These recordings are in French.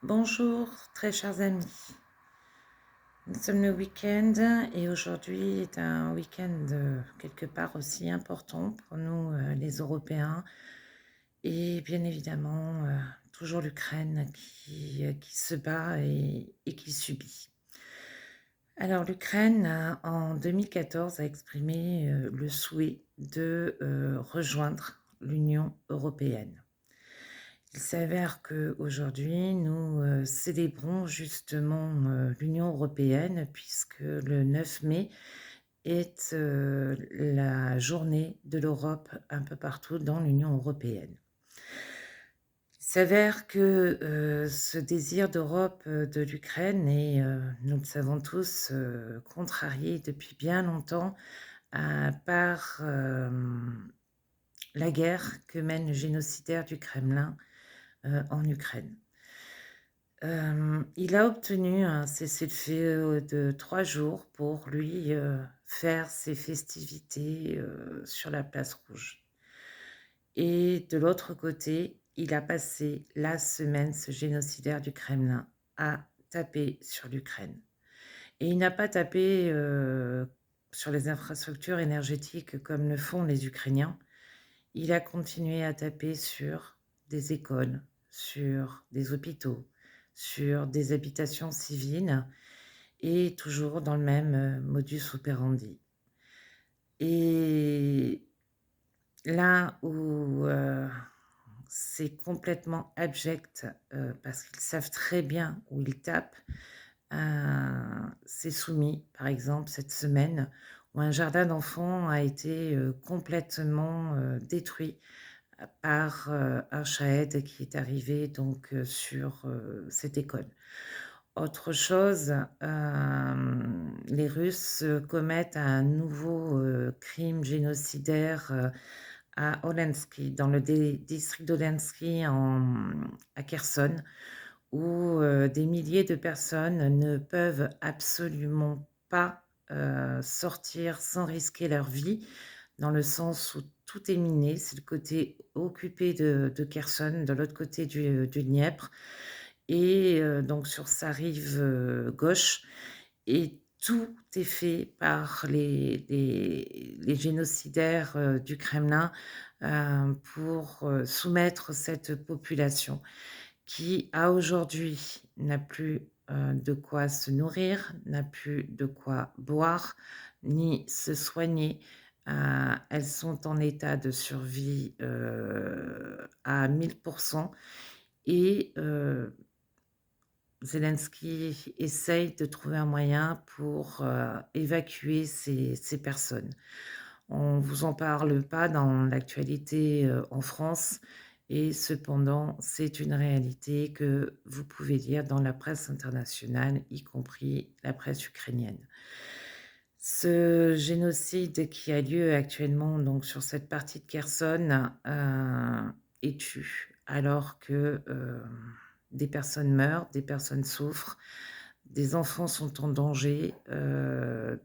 Bonjour, très chers amis. Nous sommes le week-end et aujourd'hui est un week-end quelque part aussi important pour nous, les Européens. Et bien évidemment, toujours l'Ukraine qui se bat et qui subit. Alors l'Ukraine, en 2014, a exprimé le souhait de rejoindre l'Union européenne. Il s'avère qu'aujourd'hui, nous célébrons justement l'Union européenne puisque le 9 mai est la journée de l'Europe un peu partout dans l'Union européenne. Il s'avère que ce désir d'Europe de l'Ukraine est, nous le savons tous, contrarié depuis bien longtemps par la guerre que mène le génocidaire du Kremlin en Ukraine. Il a obtenu un cessez-le-feu de 3 jours pour lui, faire ses festivités, sur la place rouge et de l'autre côté, il a passé la semaine, ce génocidaire du Kremlin, à taper sur l'Ukraine et il n'a pas tapé, sur les infrastructures énergétiques comme le font les Ukrainiens. Il a continué à taper sur des écoles, sur des hôpitaux, sur des habitations civiles et toujours dans le même, modus operandi. Et là où, c'est complètement abject, parce qu'ils savent très bien où ils tapent, c'est Soumy, par exemple, cette semaine, où un jardin d'enfants a été, complètement, détruit par, un Shahed qui est arrivé donc, sur, cette école. Autre chose, les Russes, commettent un nouveau, crime génocidaire, à Olensky, dans le district d'Olensky à Kherson, où, des milliers de personnes ne peuvent absolument pas, sortir sans risquer leur vie, dans le sens où tout est miné. C'est le côté occupé de Kherson, de l'autre côté du Dniepr et donc sur sa rive, gauche et tout est fait par les génocidaires, du Kremlin, pour, soumettre cette population qui, à aujourd'hui, n'a plus, de quoi se nourrir, n'a plus de quoi boire, ni se soigner. Elles sont en état de survie, à 1000 et Zelensky essaye de trouver un moyen pour, évacuer ces personnes. On vous en parle pas dans l'actualité, en France et cependant, c'est une réalité que vous pouvez lire dans la presse internationale, y compris la presse ukrainienne. Ce génocide qui a lieu actuellement donc sur cette partie de Kherson, est tu alors que, des personnes meurent, des personnes souffrent, des enfants sont en danger,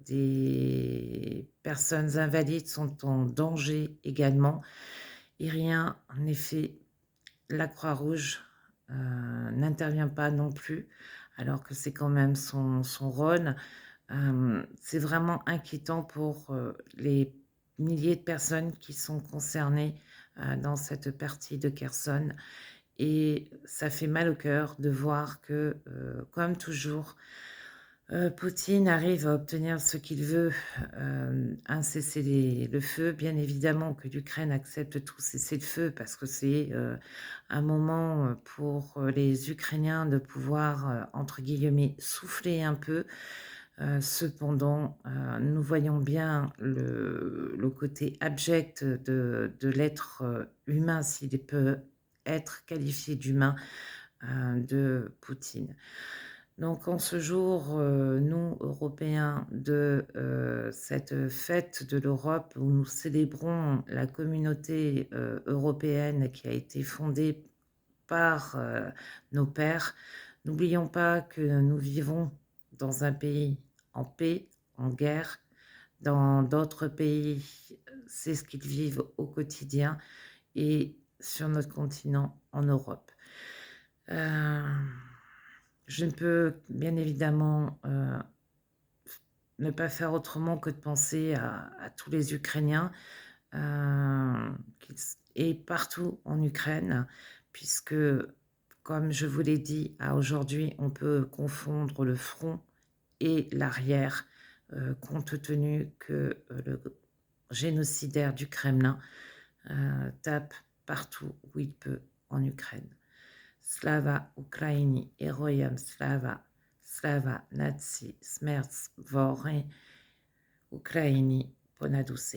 des personnes invalides sont en danger également et rien n'est fait. La Croix-Rouge, n'intervient pas non plus, alors que c'est quand même son rôle. C'est vraiment inquiétant pour, les milliers de personnes qui sont concernées, dans cette partie de Kherson et ça fait mal au cœur de voir que, comme toujours, Poutine arrive à obtenir ce qu'il veut, un cessez-le-feu. Bien évidemment que l'Ukraine accepte tout cessez-le-feu parce que c'est, un moment, pour, les Ukrainiens de pouvoir, entre guillemets «souffler un peu». Cependant, nous voyons bien le côté abject de l'être, humain, s'il peut être qualifié d'humain, de Poutine. Donc en ce jour, nous, Européens, de, cette fête de l'Europe où nous célébrons la communauté, européenne qui a été fondée par, nos pères, n'oublions pas que nous vivons dans un pays en paix, en guerre. Dans d'autres pays, c'est ce qu'ils vivent au quotidien et sur notre continent, en Europe. Heu Je ne peux bien évidemment ne pas faire autrement que de penser à tous les Ukrainiens et partout en Ukraine, puisque, comme je vous l'ai dit, à aujourd'hui, on peut confondre le front et l'arrière, compte tenu que le génocidaire du Kremlin tape partout où il peut en Ukraine. Slava Ukraini, Heroyam Slava, Slava Nazi, Smert Vore, Ukraini, Ponaduse.